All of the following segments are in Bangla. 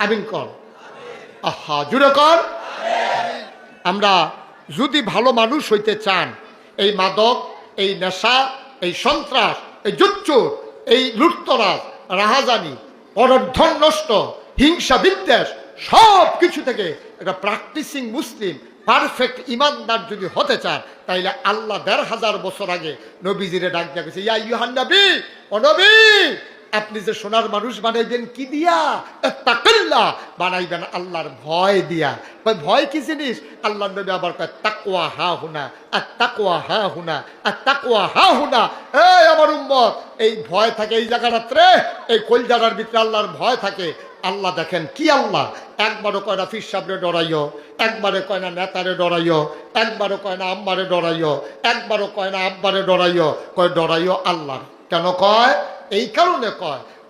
আমিন কর। আহা জুড়ে কর। আমরা যদি ভালো মানুষ হইতে চান, এই মাদক, এই নেশা, এই সন্ত্রাস, এই জুচ্চুর, এই লুটতরাজ, রাহাজানি, পরধন নষ্ট, হিংসা বিদ্বেষ সব কিছু থেকে একটা প্র্যাকটিসিং মুসলিম পারফেক্ট ইমানদার যদি হতে চান, তাইলে আল্লাহ ১৫০০ বছর আগে নবীজিরে ডাক দিয়া গেছে, ইয়া আইয়ুহান নবী, ও নবী, আপনি যে সোনার মানুষ বানাইবেন কি দিয়া? তাকওয়াল্লাহ, বানাইবেন আল্লাহর ভয় দিয়া। ভয় কি জিনিস? আল্লাহ নবী আবার কয় তাকওয়া হা হুনা, আর তাকওয়া হা হুনা, আর তাকওয়া হা হুনা। এই আমার উম্মত, এই ভয় থাকে এই জায়গাটাতে, এই কলজাটার ভিতরে আল্লাহর ভয় থাকে। আল্লাহ দেখেন কি আল্লাহ, একবারও কয় না ফির সাহেবরে ডরাইও, একবারে কয় না নেতারে ডরাইও, একবারও কয় না আম্মারে ডরাইও, একবারও কয় না আব্বারে ডরাইও, কয় ডরাইও আল্লাহ। কেন কয়? এই কারণে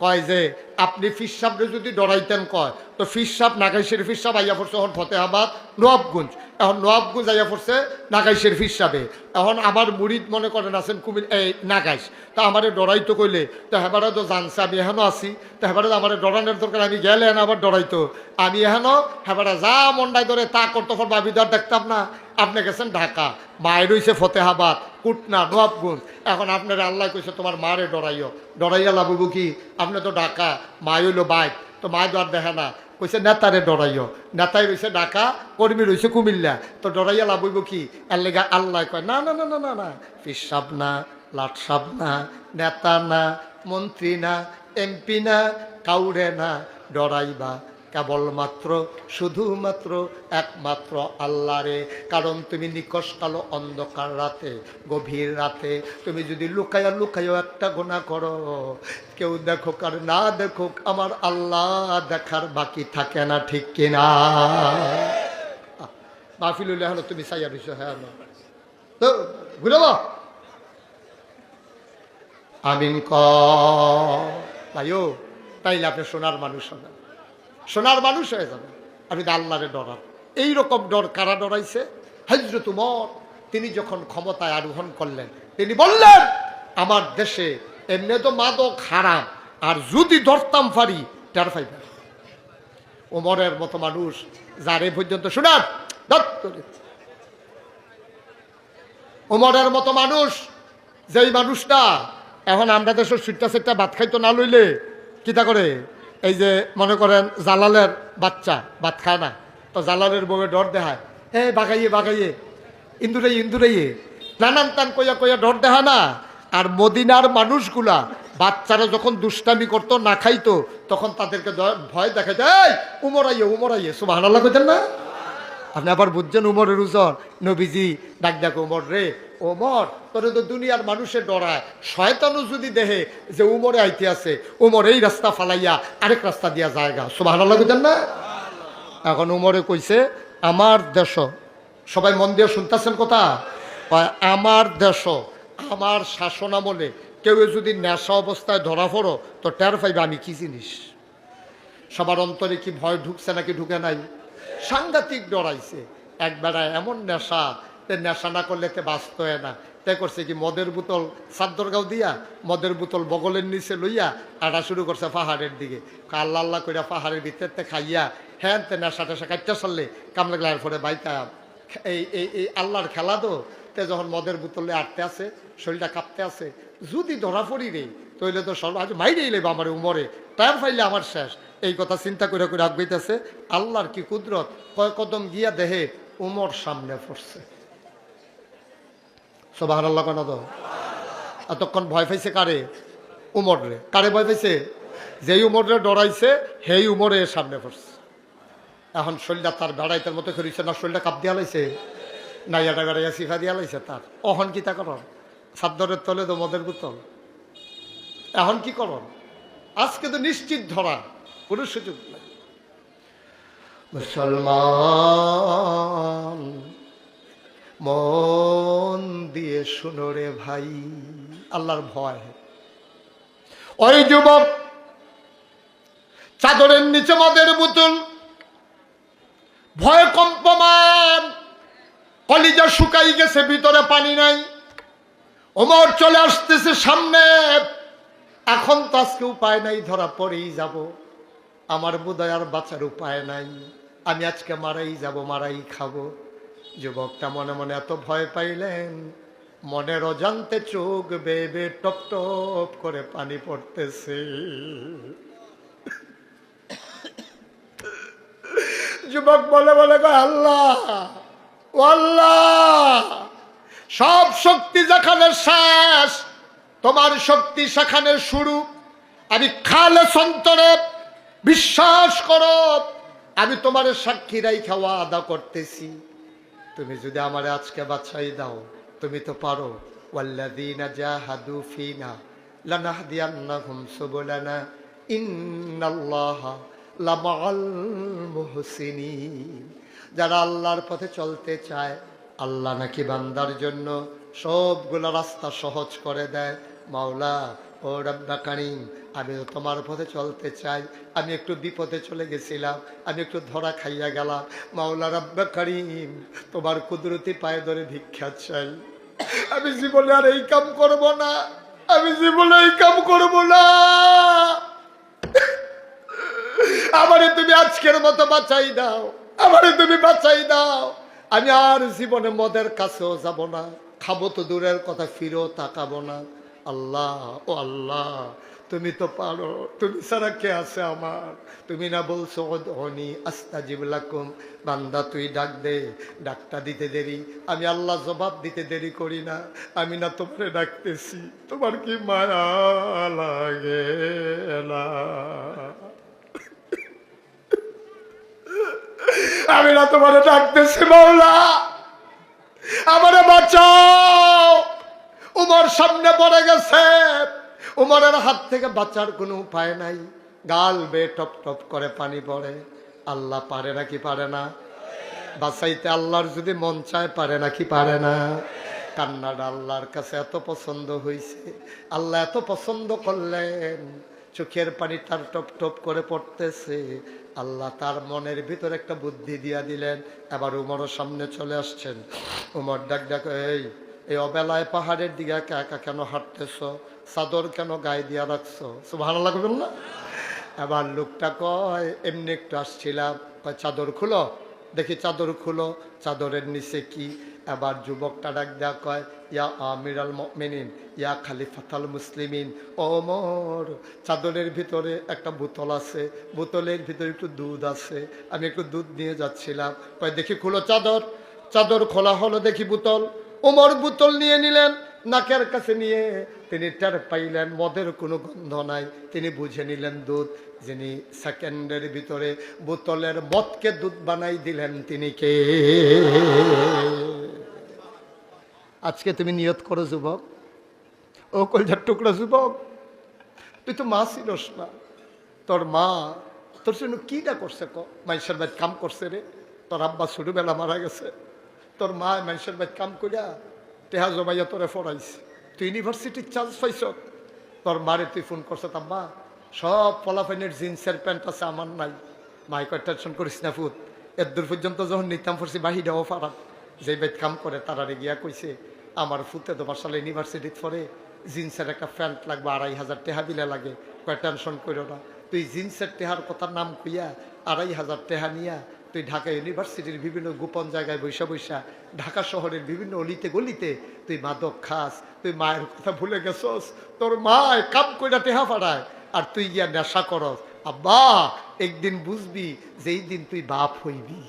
কয় যে আপনি ফির সাহেবরে যদি ডরাইতেন, কয় তো ফির সাহেব নাগাইশের ফির সাহেব আইয়া পড়ছে এখন ফতেহাবাদ নবাবগঞ্জ, এখন নবাবগঞ্জ আইয়া পড়ছে নাগাইশের ফির সাহেবে। এখন আমার মুরিদ মনে করেন আছেন কুমির এই নাগাইশ, তা আমারে ডরাইতো কইলে তো হেবারে তো জানছে আমি এখনও আছি, তো হেবারে আমার ডরানোর দরকার, আমি গেলে এনে আবার ডরাইতো, আমি এখনও হেবারে যা মন্ডায় ধরে তা করতো, ভাবি ধর দেখতাম না। আপনি গেছেন ঢাকা, মায়ের রয়েছে ফতেহাবাদ, কুটনা, নবাবগঞ্জ, এখন আপনার আল্লাহ কইছে তোমার মারে ডরাইও, ডরাইয়া লাভব কি? আপনি তো ঢাকা, মায় হইলো বাইক, তো মায় তো আর দেখে না, কইছে নেতারে ডরাইও, নেতাই রয়েছে ঢাকা, কর্মী রয়েছে কুমিল্লা, তো ডরাইয়া লাভব কি? এর লেগা আল্লাহ কয় না না না না না না, ফির সাহেব না, লাট সাহেব না, নেতা না, মন্ত্রী না, এমপি না, কাউরে না ডরাইবা, কেবলমাত্র শুধুমাত্র একমাত্র আল্লাহরে। কারণ তুমি নিকষ কালো অন্ধকার রাতে, গভীর রাতে তুমি যদি লুকাইয়া লুকাইয়া একটা গুনাহ করো, কেউ দেখুক আর না দেখুক, আমার আল্লাহ দেখার বাকি থাকে না, ঠিক কিনা? মাহফিলুল হলো তুমি সাইয়া দিছো, হ্যাঁ তো বুঝলো। আমিন ভাইও, তাইলে আপনি সোনার মানুষ হবেন, সোনার মানুষ হয়ে যাবে। আপনি আল্লাহরে ডরান। এইরকম ডর কারা ডরাইছে? হযরত উমর, তিনি যখন ক্ষমতায় আরোহণ করলেন, তিনি বললেন আমার দেশে এমনি তো মাদক হারাম, আর যদি ধরতাম পারি টের পাইবেন। উমরের মতো মানুষ যারে পর্যন্ত শোনার, উমরের মতো মানুষ, যেই মানুষটা এখন আমরা দেশের সুট্টা সেটটা ভাত খাইতো না লইলে কিতা করে, এই যে মনে করেন জালালের বাচ্চা ভাত খায় না, তো জালালের বউয়ে ডর দেখায়, বাগাইয়ে বাগাইয়ে, ইন্দুরাইয়ে ইন্দুরাইয়ে, নানান তান কইয়া কইয়া ডর দেখা না। আর মদিনার মানুষগুলা বাচ্চারা যখন দুষ্টামি করতো, না খাইতো, তখন তাদেরকে ভয় দেখাইতো, এই উমরাইয়ে উমরাইয়ে, সুবহানাল্লাহ কইতেন না? আপনি আবার বুঝছেন উমরের উজর। নবীজি ডাক ডাকে, উমর রে, ওমর তোরে তো দুনিয়ার মানুষের ডরায়, শয়তানও যদি দেখে যে উমরে আইতে আছে, উমর এই রাস্তা ফালাইয়া আরেক রাস্তা দিয়া জায়গা, সুবহানাল্লাহ কইতেন না? এখন উমরে কইছে আমার দেশ, সবাই মন দিয়ে শুনতেছেন কথা, আমার দেশ আমার শাসন আমলে কেউ যদি নেশা অবস্থায় ধরা পড়ো, তো টের পাইবে আমি কি জিনিস। সবার অন্তরে কি ভয় ঢুকছে নাকি ঢুকে নাই? সাংঘাতিক ডরাইছে। একবেলায় এমন নেশা, নেশা না করলে তে বাঁচত না। তাই করছে কি, মদের বোতল চাদরগাঁও দিয়া, মদের বোতল বগলের নিচে লইয়া আটা শুরু করছে পাহাড়ের দিকে। আল্লাহ আল্লাহ কইরা পাহাড়ের ভিতরতে খাইয়া হ্যাঁ তে নেশা টেশা কাটতে চললে কামলা গেলার পরে বাইতা এই এই এই আল্লাহর খেলা তো। তে যখন মদের বোতলে আটতে আছে, শরীরটা কাঁপতে আছে, যদি ধরা পড়ি রে তইলে তো সর্ব আজ মাইরেই লেবা আমার উমরে, টায়ার ফাইলে আমার শেষ। এই কথা চিন্তা করে করে আগাইতেছে। আল্লাহর কি কুদরত, কয় কদম গিয়া দেহে উমর সামনে পড়ছে। সুবহানাল্লাহ কেন তো? এতক্ষণ ভয় পাইছে কারে? উমর রে। কারে ভয় পাইছে? যেই উমরে ডরাইছে সেই উমরে সামনে পড়ছে। এখন শরীরটা তার বেড়াইতের মতো করেছে না, শরীরটা কাপ দিয়া লাইছে, নাইয়াটা বেড়াইয়া সিফা দিয়া লাইছে তার। অহন কি তা কর? সাদ্দরের তলে তো মদের বোতল। এখন কি কর? আজকে তো নিশ্চিত ধরা, কোনো সুযোগ নাই। মুসলমান মন দিয়ে শুনো রে ভাই, আল্লাহর ভয়। ওই যুবক চাদরের নিচে মদের বোতল, ভয় কম্পমান, কলিজা শুকাই গেছে, ভিতরে পানি নাই। ওমর চলে আসতেছে সামনে। এখন তো আজকে উপায় নাই, ধরা পড়েই যাব। আমার বোধহয় আর বাঁচার উপায় নাই, আমি আজকে মারাই যাব, মারাই খাবো। যুবকটা মনে মনে এত ভয় পাইলেন, মনের অজান্তে চোখ বেয়ে বেয়ে টপ টপ করে পানি পড়তেছে। যুবক বলে বলে আল্লাহ, ও আল্লাহ, সব শক্তি যেখানে শেষ, তোমার শক্তি সেখানে শুরু। আমি খালেস অন্তরে বিশ্বাস করো, আমি তোমার সাক্ষী রাইখা ওয়াদা করতেছি, তুমি যদি আমার আজকে বাঁচাই দাও, তুমি তো পারো। ওয়াল্লাযীনা জাহাদু ফীনা লানাহদিয়ান্নাহুম সুবুলানা ইন্নাল্লাহা লামাআল মুহসিনিন। যারা আল্লাহর পথে চলতে চায়, আল্লাহ নাকি বান্দার জন্য সবগুলো রাস্তা সহজ করে দেয়। মাওলা, ও রব্বা কারীম, আমি তো তোমার পথে চলতে চাই, আমি একটু বিপদে চলে গেছিলাম, আমি একটু ধরা খাইয়া গেলাম। মাওলা রব্বা কারীম, তোমার কুদরতি পায়ে ধরে ভিক্ষা চাই, আমি জীবনে আর এই কাম করব না, আমি জীবনে এই কাম করব না। আমারে তুমি আজকের মতো বাঁচাই দাও, আমারে তুমি বাঁচাই দাও। আমি আর জীবনে মদের কাছেও যাব না, খাবো তো দূরের কথা, ফিরেও তাকাবো না। আল্লাহ, ও আল্লাহ, তুমি তো পারো, তুমি ছাড়া কে আছে আমার? তুমি না বলছো উদউনি আস্তাজিব লাকুম, বান্দা তুই ডাক দে, ডাকটা দিতে দেরি, আমি আল্লাহ জবাব দিতে দেরি করি না। আমি না তোমারে ডাকতেছি, তোমার কি মায়া লাগে না? আমি না তোমারে ডাকতেছি, মাওলা আমারে বাঁচাও। উমর সামনে পড়ে গেছে, উমরের হাত থেকে বাঁচার কোনো উপায় নাই, গাল বেয়ে টপ টপ করে পানি পড়ে। আল্লাহ পারে নাকি পারে না বাঁচাইতে? আল্লাহর যদি মন চায় পারে নাকি পারে না? কান্নাটা আল্লাহর কাছে এত পছন্দ হয়েছে, আল্লাহ এত পছন্দ করলেন, চোখের পানি তার টপ টপ করে পড়তেছে। আল্লাহ তার মনের ভিতরে একটা বুদ্ধি দিয়া দিলেন। এবার উমরের সামনে চলে আসছেন। উমর ডাক ডাক, এই অবেলায় পাহাড়ের দিকে একা একা কেন হাঁটতেছ? চাদর কেন গায়ে দিয়া রাখছো? সুবহানাল্লাহ বলবেন না? এবার লোকটা কয়, এমনি একটু আসছিলাম। কয় চাদর খুলো দেখি, চাদর খুলো, চাদরের নিচে কি? এবার যুবকটা ডাক দেয়া কয়, ইয়া আমিরাল মুমিনিন, ইয়া খলিফাতুল মুসলিমিন, ওমর, চাদরের ভিতরে একটা বোতল আছে, বোতলের ভিতরে একটু দুধ আছে, আমি একটু দুধ নিয়ে যাচ্ছিলাম। কয় দেখি খুলো চাদর। চাদর খোলা হলো, দেখি বোতল। ওমর বোতল নিয়ে নিলেন, নাকের কাছে নিয়ে তিনি টের পাইলেন মদের কোনো গন্ধ নাই। তিনি বুঝে নিলেন দুধ। যিনি সেকেন্ডের ভিতরে বোতলের মদকে দুধ বানাই দিলেন, তিনি কে? আজকে তুমি নিয়ত করো যুবক, ও কলজার টুকরা যুবক, তুই তো মা ছিলস না, তোর মা তোর জন্য কিটা করছে? মানুষের বাড়ি কাম করছে রে, তোর আব্বা ছোটবেলা মারা গেছে, তোর মা মানুষের বাড়ি কাম করিয়া টেহা জমাইয়া তোরে পড়াইছে, তুই ইউনিভার্সিটির চান্স পাইছ, তোর মারে তুই ফোন করছ, আব্বা সব ফলাফাইনের জিন্সের প্যান্ট আছে, আমার নাই। মাই কয় টেনশন করিস না ফুট, এর দূর পর্যন্ত যখন নিতাম পড়ছি বাহিরাও পারা, যে বেদ কাম করে তারারে গিয়া কইছে, আমার ফুতে তোমার সালে ইউনিভার্সিটিত পড়ে, জিন্সের একটা প্যান্ট লাগবে, 2500 টেহা দিলে লাগে। কয় টেনশন করো না, তুই জিন্সের টেহার কথার নাম কইয়া 2500 টেহা নিয়া তুই ঢাকা ইউনিভার্সিটির বিভিন্ন গোপন জায়গায় বৈশা বৈশা, ঢাকা শহরের বিভিন্ন অলিতে গলিতে তুই মাদক খাস, তুই মায়ের কথা ভুলে গেছস, তোর মায় কাম কইরা টেহা পাড়ায়, আর তুই গিয়া নেশা করস। আব্বা একদিন বুঝবি যেই দিন তুই বাপ হইবি,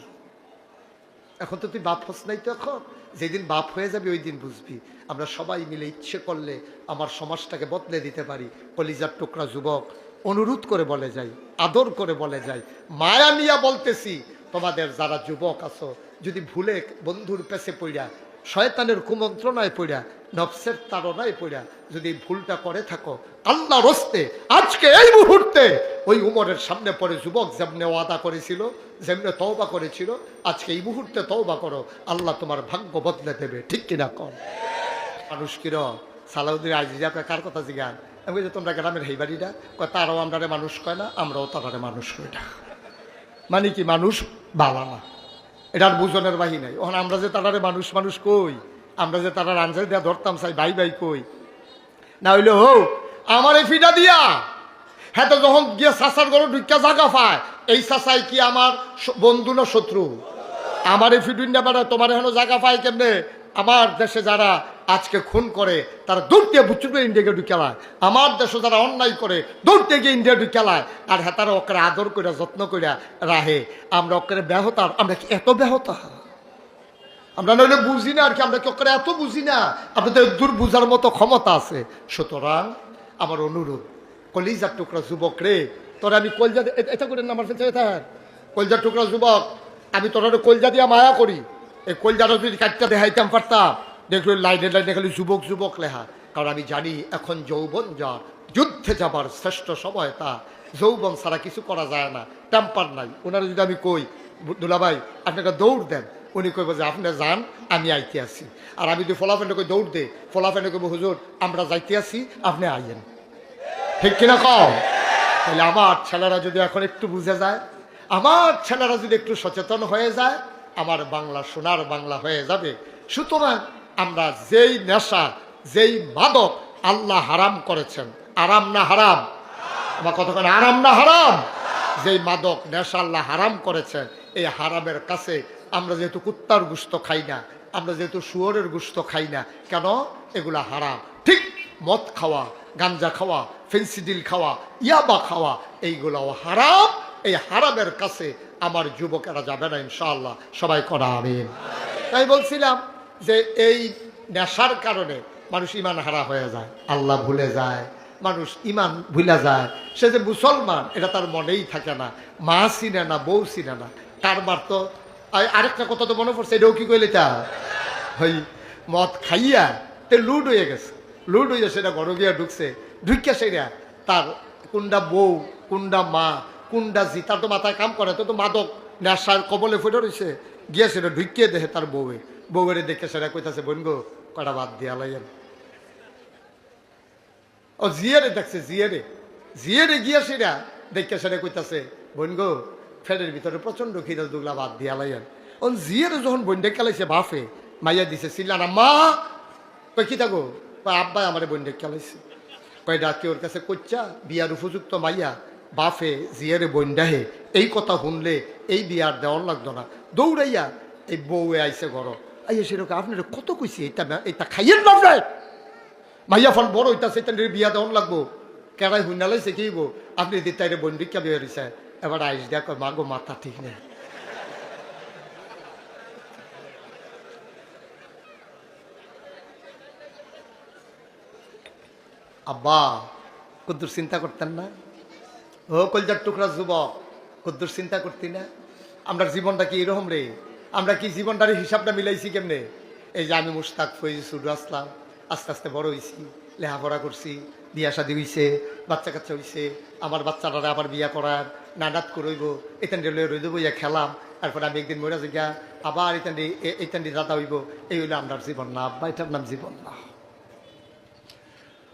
এখন তো তুই বাপ হস নাই, তো এখন যেদিন বাপ হয়ে যাবি ওই দিন বুঝবি। আমরা সবাই মিলে ইচ্ছে করলে আমার সমাজটাকে বদলে দিতে পারি। কলিজার টুকরা যুবক, অনুরোধ করে বলে যাই, আদর করে বলে যাই, মায়া নিয়া বলতেছি, তোমাদের যারা যুবক আছো, যদি ভুলে বন্ধুর পেছে পড়িয়া, শয়তানের কুমন্ত্রণায় পড়িয়া, নফসের তাড়নায় পড়িয়া যদি ভুলটা করে থাকো, আল্লাহর হস্তে আজকে এই মুহূর্তে ওই উমরের সামনে পড়ে যুবক যেমনে ওয়াদা করেছিল, যেমনে তওবা করেছিল, আজকে এই মুহূর্তে তওবা করো, আল্লাহ তোমার ভাগ্য বদলে দেবে। ঠিক কিনা কর? মানুষ কিরম সালাউদ্দিন আজিজা কার কথা জিজ্ঞান, আমি বলছি তোমরা গ্রামের হেই বাড়িটা কয়, তারাও আমরারে মানুষ কয় না, আমরাও তারারে মানুষ কই না। মানে কি মানুষ বালা না, এটার বুঝনের বাহি নাই। ওখানে আমরা যে তারারে মানুষ মানুষ কই, আমরা যে তারা আনসার দেওয়া ধরতাম চাই ভাই ভাই কই, না হইলে হো আমার এই ফিটা দিয়া হ্যাঁ, তো যখন গিয়ে চাচার ঘরে ঢুকা জায়গা পায়, এই চাচাই কি আমার বন্ধু না শত্রু? আমার এই ফিডুইন ব্যাপারে তোমার এখনো জায়গা পায় কেমনে? আমার দেশে যারা আজকে খুন করে তারা দৌড় দিয়ে বুচুর করে ইন্ডিয়াকে ঢুকালায়, আমার দেশে যারা অন্যায় করে দৌড় দিয়ে গিয়ে ইন্ডিয়া ঢুকালায়, আর হ্যাঁ তারা ওকে আদর করে যত্ন করে রাহে। আমরা ওকে ব্যাহতার, আমরা কি এত ব্যাহতা? আমরা নইলে বুঝি না আর কি, আমরা কি ওকে এত বুঝি না? আপনাদের দূর বুঝার মতো ক্ষমতা আছে। সুতরাং আমার অনুরোধ, কলিজার টুকরা যুবক রে, তোরা আমি কলজা এটা করে না আমার কলজার টুকরা যুবক, আমি তোরা কলজা দিয়া মায়া করি। এই কলজাটা যদি কাটটা দেখাইতাম পারতাম, দেখলো লাইনে লাইনে খালি যুবক যুবক লেখা। কারণ আমি জানি এখন যৌবন যার, যুদ্ধে যাবার শ্রেষ্ঠ সময় তা। যৌবন ছাড়া কিছু করা যায় না, টেম্পার নাই। ওনারা যদি আমি কই দুলাভাই আপনাকে দৌড় দেন, উনি কইব যে আপনি যান, আমি আইতে আসি। আর আমি যদি ফলাফেন্ডে কই দৌড় দে, ফলাফেন্ডে কইব হুজুর আমরা যাইতে আসি, আপনি আইয়েন। ঠিক কিনা কম? তাহলে আমার ছেলেরা যদি এখন একটু বুঝে যায়, আমার ছেলেরা যদি একটু সচেতন হয়ে যায়, আমার বাংলা সোনার বাংলা হয়ে যাবে। সুতরাং আমরা যেই নেশা, যেই মাদক আল্লাহ হারাম করেছেন, আরাম না হারাম? আমার কতক্ষণ আরাম না হারাম? যেই মাদক নেশা আল্লাহ হারাম করেছেন, এই হারামের কাছে আমরা যেহেতু কুত্তার গোশত খাই না, আমরা যেহেতু শুয়োরের গোশত খাই না, কেন? এগুলা হারাম। ঠিক মদ খাওয়া, গাঞ্জা খাওয়া, ফেন্সিডিল খাওয়া, ইয়াবা খাওয়া, এইগুলাও হারাম। এই হারামের কাছে আমার যুবকেরা যাবে না ইনশাআল্লাহ। সবাই করা আমিন। তাই বলছিলাম যে এই নেশার কারণে মানুষ ইমান হারা হয়ে যায়, আল্লাহ ভুলে যায়, মানুষ ইমান ভুলে যায়। সে যে মুসলমান এটা তার মনেই থাকে না, মা চিনে না, বউ চিনে না। কারবার তো আরেকটা কথা তো মনে পড়ছে, এটাও কি কইলে তা ওই মদ খাইয়া তে লুড হয়ে গেছে, লুড হয়ে সেটা ঘর গিয়া ঢুকছে, ঢুকিয়া সেটা তার কোনটা বউ, কোনটা মা, কোনটা জি, তার তো মাথায় কাম করে, তো মাদক নেশার কবলে ফুটে রয়েছে। গিয়া সেটা ঢুকিয়ে দেখে তার বউয়ের দেখে সেটা কইতাছে বোন গো কটা বাদ দিয়া লাইয়েন। ও জিয়ারে দেখছে, জিয়ারে গিয়া সেটা দেখে সেটা কইতাছে বোন গো ফ্যানের ভিতরে প্রচন্ড খিদা, দুগলা বাদ দিয়া লাইয়েন। ও জিয়ারে যখন বন্ডে খেলাইছে বাফে, মাইয়া দিছে চিল্লানা মা, কই কি থাকো? আব্বাই আমার বন্ডে খেলাইছে। কয় ডাকি ওর কাছে কচ্চা বিয়ার উপযুক্ত মাইয়া বাফে জিয়ারে বন্ডাহে, এই কথা শুনলে এই বিয়ার দেওয়ার লাগতো না। দৌড়াইয়া এই বউয়ে আইসে ঘর, আইয়া সেরকম আপনার কত কইছি এটা খাইয়েন না আপনার মাইয়া ফল বড় হইতাছে, এটা বিয়া দেওয়ার লাগবো। কেরাই হুইনালাইছে কি গো আপনি দিতাইরে বন্ডিকা বিয়ে হইছে। এবার আইস দেখ মা গো মাথা ঠিক নেই। আব্বা কদ্দুর চিন্তা করতেন না? ও কলজার টুকরা যুবক, কদ্দুর চিন্তা করতি না? আমরা জীবনটা কি এরকম রে? আমরা কি জীবনটার হিসাবটা মিলাইছি কেমনে? এই যে আমি মুশতাক ফৈজি শুরু আসলাম, আস্তে আস্তে বড় হয়েছি, লেখাপড়া করছি, বিয়া শাদী হয়েছে, বাচ্চা কাচ্চা হয়েছে, আমার বাচ্চারা আবার বিয়া করার নানাত করইব, এখান রই দেবো ইয়া খেলাম, তারপরে আমি একদিন মরে যাই আবার এখান দাদা হইব। এই হইলো আপনার জীবন না আব্বা, এটার নাম জীবন না।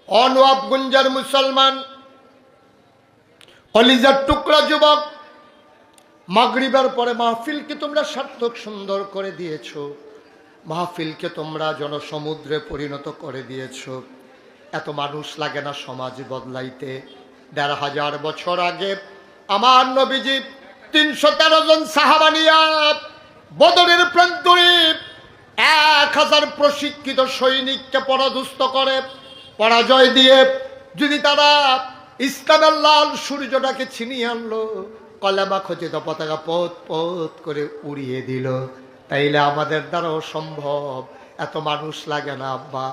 অনওয়াবগঞ্জের মুসলমান কলিজার টুকরা যুবক, মাগরিবের পরে মাহফিলকে তোমরা সার্থক সুন্দর করে দিয়েছ, মাহফিলকে তোমরা জনসমুদ্রে পরিণত করে দিয়েছ। এত মানুষ লাগে না সমাজ বদলাইতে? ১৫০০ বছর আগে আমার নবীজি ৩১৩ জন সাহাবা নিয়া বদরের প্রান্তরে ১০০০ প্রশিক্ষিত সৈনিককে পরাধুস্ত করে, পরাজয় দিয়ে যদি তারা ইসলামের লাল সূর্যটাকে ছিনিয়ে আনলো, কলেমা খচিত পতাকা পথ পথ করে উড়িয়ে দিল, তাইলে আমাদের দ্বারাও সম্ভব। এত মানুষ লাগে না আব্বা।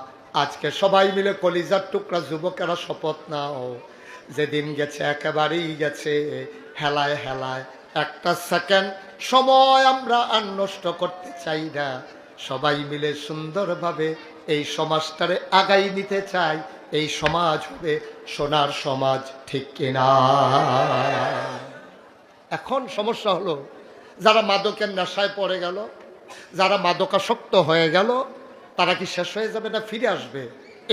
আজকে সবাই মিলে কলিজার টুকরা যুবকেরা শপথ নাও, যেদিন গেছে একেবারেই গেছে, হেলায় হেলায় একটা সেকেন্ড সময় আমরা আর নষ্ট করতে চাই না। সবাই মিলে সুন্দরভাবে এই সমাজটারে আগাই নিতে চাই। এই সমাজ হবে সোনার সমাজ, ঠিক কিনা? এখন সমস্যা হলো যারা মাদকের নেশায় পড়ে গেল, যারা মাদকাসক্ত হয়ে গেল, তারা কি শেষ হয়ে যাবে না ফিরে আসবে?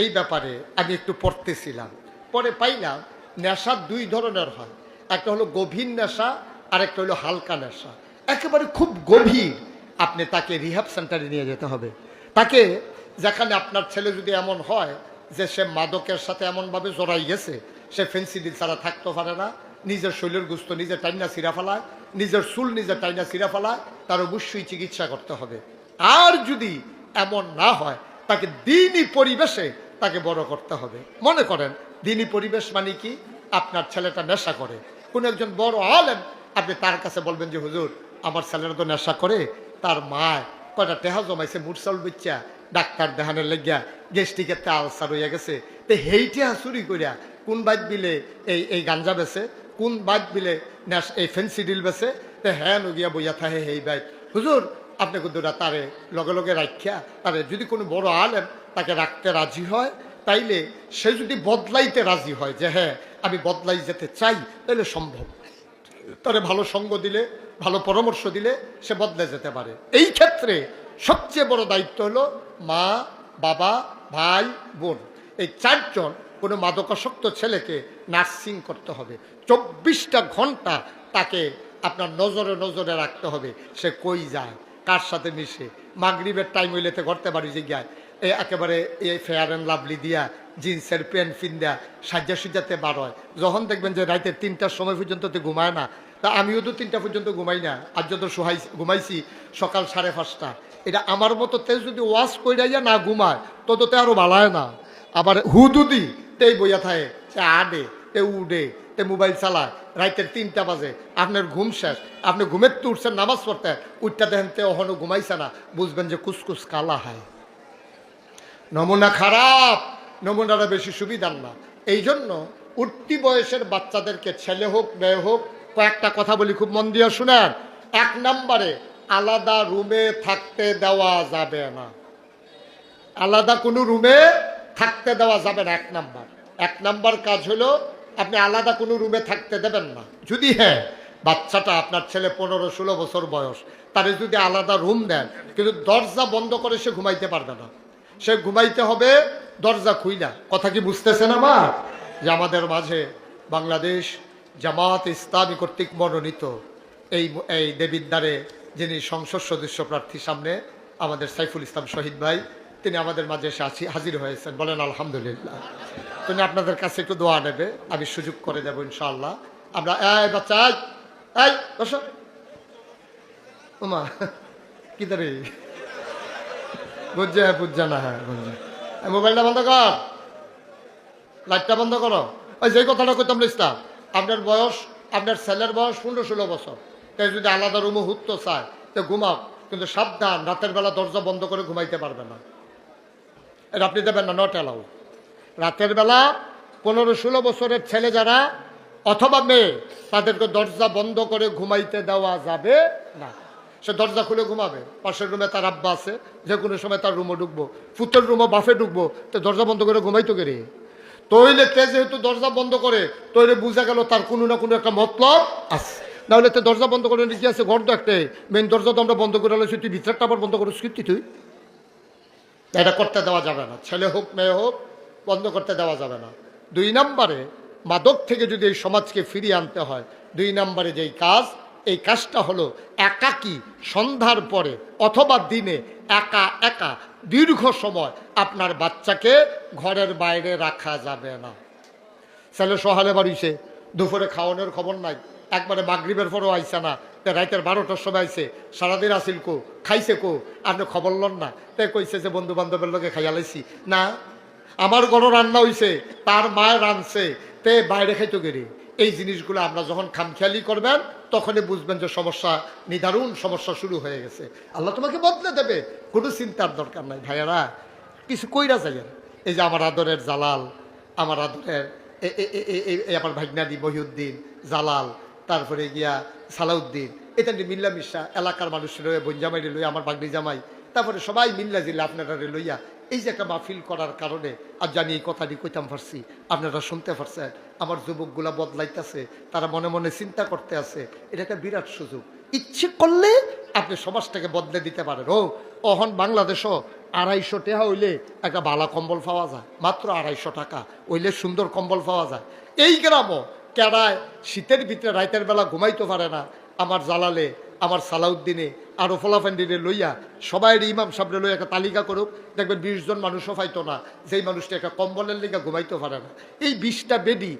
এই ব্যাপারে আমি একটু পড়তেছিলাম, পরে পাইলাম নেশা দুই ধরনের হয়। একটা হলো গভীর নেশা, আর একটা হলো হালকা নেশা। একেবারে খুব গভীর, আপনি তাকে রিহ্যাব সেন্টারে নিয়ে যেতে হবে। তাকে যেখানে আপনার ছেলে যদি এমন হয় যে সে মাদকের সাথে এমনভাবে জড়াই গেছে, সে ফেন্সিডিল ছাড়া থাকতে পারে না, নিজের শরীরের গুস্ত নিজে টাইনা ছিঁড়া ফেলায়, নিজের চুল নিজে টাইনা ছিঁড়া ফেলায়, তার অবশ্যই চিকিৎসা করতে হবে। আর যদি এমন না হয়, তাকে দিনই পরিবেশে তাকে বড় করতে হবে। মনে করেন দিনই পরিবেশ মানে কি, আপনার ছেলেটা নেশা করে, কোন একজন বড় আলেম, আপনি তার কাছে বলবেন যে হুজুর আমার ছেলেরা তো নেশা করে, তার মা কয়টা টেহা জমাইছে মুরসাল বিচ্চা ডাক্তার দেখানোর লেগিয়া গ্যাস্ট্রিকের আলসার হইয়া গেছে, তো হেইটা চুরি করিয়া কোন বাইক বিলে এই গাঞ্জা বেছে, কোন বাইক বিলে এই ফেন্সিডিল বেছে, তো হ্যাঁ গিয়া বইয়া থাকে হেই বাইক। হুজুর আপনি কিন্তু তারে লগে লগে রাখিয়া তারে যদি কোনো বড় আলেম তাকে রাখতে রাজি হয়, তাইলে সে যদি বদলাইতে রাজি হয় যে হ্যাঁ আমি বদলাই যেতে চাই, তাহলে সম্ভব। তারে ভালো সঙ্গ দিলে, ভালো পরামর্শ দিলে সে বদলে যেতে পারে। এই ক্ষেত্রে সবচেয়ে বড় দায়িত্ব হলো মা, বাবা, ভাই, বোন, এই চারজন কোনো মাদকাসক্ত ছেলেকে নার্সিং করতে হবে। 24টা ঘন্টা তাকে আপনার নজরে নজরে রাখতে হবে, সে কই যায়, কার সাথে মিশে। মাগরিবের টাইম হইলেতে করতে পারি যে গায় একেবারে এই ফেয়ার অ্যান্ড লাভলি দিয়া জিন্সের প্যান্ট ফিন্দা সাজ্জা সুজাতে বার হয়। যখন দেখবেন যে রাতের 3টার সময় পর্যন্ত তো ঘুমায় না, তা আমিও তো 3টা পর্যন্ত ঘুমাই না, আর যত ঘুমাইছি সকাল 5:30। এটা আমার মতো তেজ যদি ওয়াশ কইরাইয়া না ঘুমায় তত আরো ভালায় না। আবার হুদুদি তেই বইয়া থাকে, সে আডে তে উডে তে মোবাইল চালায়, রাতের 3টা বাজে, আপনার ঘুম শেষ, আপনি ঘুমের তো উঠছেন নামাজ পড়তে, উঠটা দেখেন তে অহনো ঘুমাইছে না, বুঝবেন যে কুসকুস কালা হয়। নমুনা খারাপ, নমুনাটা বেশি সুবিধার না। এই জন্য উঠতি বয়সের বাচ্চাদেরকে, ছেলে হোক মেয়ে হোক, কয়েকটা কথা বলি খুব মন দিয়ে শুনেন। 1 নম্বরে আলাদা রুমে থাকতে দেওয়া যাবে না, আলাদা কোনো রুমে থাকতে দেওয়া যাবে না। 1 নম্বর কাজ হলো আপনি আলাদা কোনো রুমে থাকতে দেবেন না। যদি হ্যাঁ বাচ্চাটা আপনার ছেলে 15-16 বছর বয়স, তারে যদি আলাদা রুম দেন, কিন্তু দরজা বন্ধ করে সে ঘুমাইতে পারবে না, সে ঘুমাইতে হবে দরজা খুইলা। কথা কি বুঝতেছেন আমার? যে আমাদের মাঝে বাংলাদেশ জামাত ইসলামী কর্তৃক মনোনীত এই দেবিদ্বারে যিনি সংসদ সদস্য প্রার্থী সামনে আমাদের সাইফুল ইসলাম শহীদ ভাই, তিনি আমাদের মাঝে এসে হাজির হয়েছেন। বলেন আলহামদুলিল্লাহ। তিনি আপনাদের কাছে একটু দোয়া নেবে, আমি সুযোগ করে দেবো ইনশাআল্লাহ। আমরা এই বাচ্চা এই বসো ওমা কি দাঁড়ি বুঝছে না, হ্যাঁ বুঝছে। মোবাইলটা বন্ধ কর, লাইটটা বন্ধ করো। ওই যে কথাটা কইতাম ইসলাম, আপনার বয়স, আপনার ছেলের বয়স 15-16 বছর, তাই যদি আলাদা রুমে হুততে চায় তো ঘুমাও, কিন্তু সাবধান, রাতের বেলা দরজা বন্ধ করে ঘুমাইতে পারবে না, এটা আপনি দেবেন না, নট অ্যালাউ। রাতের বেলা 15-16 বছরের ছেলে যারা অথবা মেয়ে, তাদেরকে দরজা বন্ধ করে ঘুমাইতে দেওয়া যাবে না। সে দরজা খুলে ঘুমাবে, পাশের রুমে তার আব্বা আছে, যে কোনো সময় তার রুমে ঢুকবো, ফুতের রুমে বাফে ঢুকবো, তো দরজা বন্ধ করে ঘুমাইতো কে রে? তইলে তে যেহেতু দরজা বন্ধ করে, তইলে বুঝা গেল তার কোনো না কোনো একটা মতলব আছে। নাহলে তো দরজা বন্ধ করে কি আছে, ঘর তো একটাই, মেন দরজা তো আমরা বন্ধ করে আলোছি, তুই ভিতরটা আবার বন্ধ করে স্কৃতি, তুই এটা করতে দেওয়া যাবে না। ছেলে হোক মেয়ে হোক, বন্ধ করতে দেওয়া যাবে না। 2 নম্বরে মাদক থেকে যদি এই সমাজকে ফিরিয়ে আনতে হয়, 2 নম্বরে যেই কাজ, এই কাজটা হলো একাকী সন্ধ্যার পরে অথবা দিনে একা একা দীর্ঘ সময় আপনার বাচ্চাকে ঘরের বাইরে রাখা যাবে না। ছেলে সহালে বাড়িছে, দুপুরে খাওয়ানোর খবর নাই, একবারে মাগরিবের পরও আইসে না, তে রাতের 12টার সময় আইসে, সারাদিন আসিল কো, খাইছে কো, আপনি খবর লন না, তে কইছে যে বন্ধু বান্ধবের লোকে খাইয়া লাইছি না, আমার ঘরও রান্না হইছে, তার মায়ের রাঁধছে, তে বাইরে খাইতো গেরি। এই জিনিসগুলো আমরা যখন খামখেয়ালি করবেন, তখনই বুঝবেন যে সমস্যা, নিদারুণ সমস্যা শুরু হয়ে গেছে। আল্লাহ তোমাকে বদলে দেবে, কোনো চিন্তার দরকার নাই। ভাইয়ারা কিছু কইরা যাইয়েন। এই যে আমার আদরের জালাল, আমার আদরের আমার ভাগনাদি মহিউদ্দিন, জালাল, তারপরে গিয়া সালাউদ্দিন, এটা মিল্লামিশা এলাকার মানুষের বঞ্জামাইরে লইয়া, আমার ভাগ্নি জামাই, তারপরে সবাই মিল্লা জিল্লা আপনারা লইয়া এই যে একটা মাহফিল করার কারণে আজ জানি এই কথাটি কইতাম পারছি, আপনারা শুনতে পারছেন। আমার যুবকগুলা বদলাইতেছে, তারা মনে মনে চিন্তা করতে আছে, এটা একটা বিরাট সুযোগ। ইচ্ছে করলে আপনি সমাজটাকে বদলে দিতে পারেন। অহন বাংলাদেশও 250 টাকা হইলে একটা বালা কম্বল পাওয়া যায়, মাত্র 250 টাকা হইলে সুন্দর কম্বল পাওয়া যায়। এই গ্রামও কেডায় শীতের ভিতরে রাতের বেলা ঘুমাইতে পারে না, আমার জালালে, আমার সালাউদ্দিনে আরো ফলাফান্ডিরে লইয়া সবাই ইমাম সাহেবরে লইয়া একটা তালিকা করুক, দেখবেন 20 জন মানুষও পাইতো না যেই মানুষটা একটা কম্বলের লিগা ঘুমাইতে পারে না। এই 20টা বেডি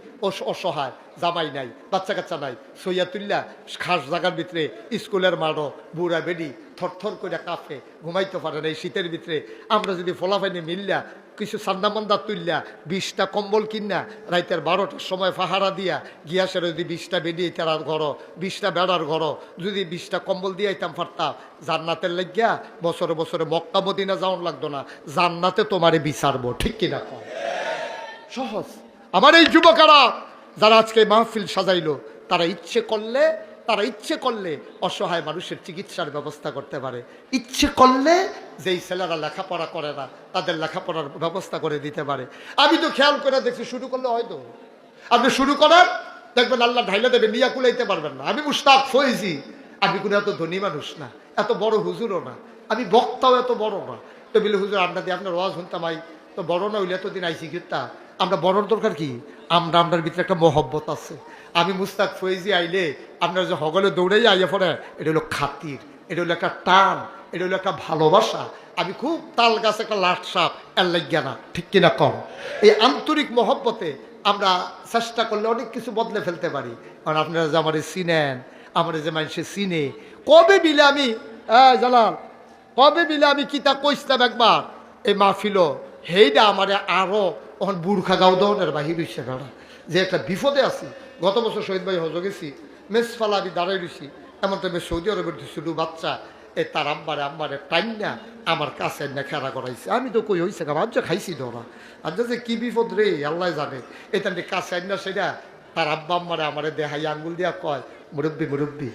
অসহায়, জামাই নাই, বাচ্চা কাচ্চা নাই, সইয়া তুল্লা খাস জায়গার ভিতরে স্কুলের মাঠও বুড়া বেডি থরথর করে কাঁপে, ঘুমাইতে পারে না এই শীতের ভিতরে। আমরা যদি ফলাফাইনি মিললা কিছু সান্দামান্দা তুললা 20টা কম্বল কিনা রাইতের 12টার সময় পাহারা দিয়া গিয়াসের যদি 20টা বেডি তার ঘর, 20টা বেড়ার ঘর, যদি 20টা কম্বল দিয়ে আইতাম পারতাম, জান্নাতের লাগিয়া বছরে বছরে মক্কা মদিনা যাওয়ান লাগতো না, জান্নাতে তোমারে বিচারবো। ঠিক কিনা কম? সহজ। আমার এই যুবকেরা যারা আজকে মাহফিল সাজাইলো, তারা ইচ্ছে করলে অসহায় মানুষের চিকিৎসার ব্যবস্থা করতে পারে। ইচ্ছে করলে যেই ছেলেরা লেখাপড়া করে না তাদের লেখাপড়ার ব্যবস্থা করে দিতে পারে। আমি তো খেয়াল করে দেখছি, শুরু করলে হয়তো আপনি শুরু করেন, দেখবেন আল্লাহ ঢাইলে দেবে, নিয়া কুলাইতে পারবেন না। আমি মুশতাক ফয়েজি, আমি কোনো এত ধনী মানুষ না, এত বড় হুজুরও না, আমি বক্তাও এত বড় না। তো বলে হুজুর আপনাদের আপনার ওয়াজ শুনতাম, তো বড় না হইলে এতদিন আইসি কিতা। আমরা বড়র দরকার কি? আমরার ভিতরে একটা মহব্বত আছে। আমি মুস্তাক ফয়েজি আইলে আপনার যে হগলে দৌড়াই আইয়া পড়ে, এটা হলো খাতির, এটা হলো একটা টান, এটা হলো একটা ভালোবাসা। আমি খুব তাল গাছ একটা লাট সাপ এর লাগিয়া না। ঠিক কিনা কম? এই আন্তরিক মহব্বতে আমরা চেষ্টা করলে অনেক কিছু বদলে ফেলতে পারি। কারণ আপনারা যে আমার চিনেন, আমার যে মানুষের চিনে, কবে বিলে আমি জালাল, কবে বিলে আমি কিতা কইসলাম একবার এই মাহফিল, হেইটা আমারে আরো ওখান বুর্খা গাও দনের বাহির হইছে গাড়া, যে একটা বিপদে আছি। গত বছর শহীদ ভাই হজ গেছি, মেসফালা আমি দাঁড়াই রয়েছি, এমন তো সৌদি আরবের শুধু বাচ্চা তার আম্মারে টাইম না আমার কাছে না খেলা করাইছে। আমি তো কই হয়েছে আজ খাইছি ধরা, আজ যে কি বিপদ রে আল্লাহ জানে। এটা কাছে না সেটা তার আম্মারে আমারে দেখাই আঙ্গুল দিয়া কয়, মুরব্বী মুরব্বী।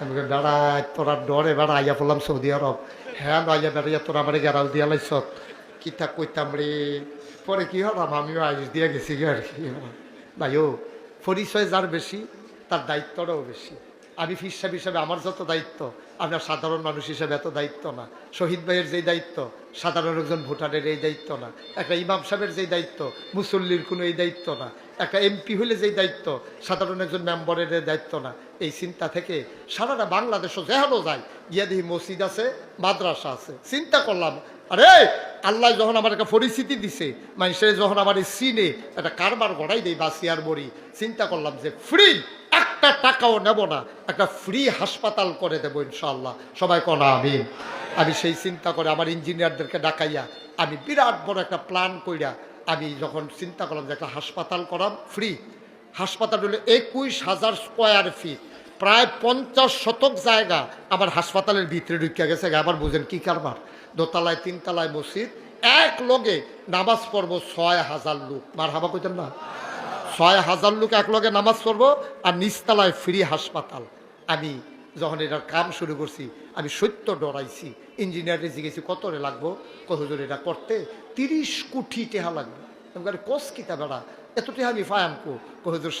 আমি বেড়ায় তোরা ডরে বেড়া আইয়া পড়লাম সৌদি আরব। হ্যাঁ আইয়া বেড়াইয়া তোরা আমারে গেরাও দিয়া লাইছ কিতা কইতাম রে। পরে কি হলাম, আমিও আইস দিয়া গেছি গে আর কি। ভাইও পরিচয় যার বেশি তার দায়িত্বটাও বেশি। আমি ফির সাহেব হিসাবে আমার যত দায়িত্ব, আপনার সাধারণ মানুষ হিসাবে এত দায়িত্ব না। শহীদ ভাইয়ের যেই দায়িত্ব, সাধারণ একজন ভোটারের এই দায়িত্ব না। একটা ইমাম সাহেবের যেই দায়িত্ব, মুসল্লির কোনো এই দায়িত্ব না। একটা এমপি হইলে যেই দায়িত্ব, সাধারণ একজন মেম্বারের দায়িত্ব না। এই চিন্তা থেকে সারাটা বাংলাদেশও যেহানো যায়, গিয়া দেখি মসজিদ আছে, মাদ্রাসা আছে। চিন্তা করলাম, আরে আল্লাহ যখন আমার একটা পরিস্থিতি দিছে, মানুষের যখন আমার সিনে একটা কারবার গড়াই দেয় বাসিয়ার বড়ি, চিন্তা করলাম যে ফ্রি একটা টাকাও নেব না, একটা ফ্রি হাসপাতাল করে দেবো ইনশাআল্লাহ। সবাই কনা আমিন। আমি সেই চিন্তা করে আমার ইঞ্জিনিয়ারদেরকে ডাকাইয়া আমি বিরাট বড় একটা প্ল্যান কইরা আমি যখন চিন্তা করলাম যে একটা হাসপাতাল করাম ফ্রি। হাসপাতাল হলো 21,000 স্কোয়ার ফিট, প্রায় 50 শতক জায়গা আমার হাসপাতালের ভিতরে ঢুকিয়া গেছে। আবার বুঝেন কি কারবার, দোতলায় 3 তলায় মসজিদ, এক লগে নামাজ পড়বো 6,000 লোক। মার হাবা কইতেন না? 6,000 লোক এক লগে নামাজ পড়বো, আর নিচতলায় ফ্রি হাসপাতাল। আমি যখন এটার কাম শুরু করছি, আমি সত্য ডরাইছি। ইঞ্জিনিয়ারে জিজ্ঞেসি কত রে লাগবো, কতজন এটা করতে 30 কোটি টাকা লাগবে। কোস কিতা বেড়া এত টাকা আমি ফায়াম কো হুজুর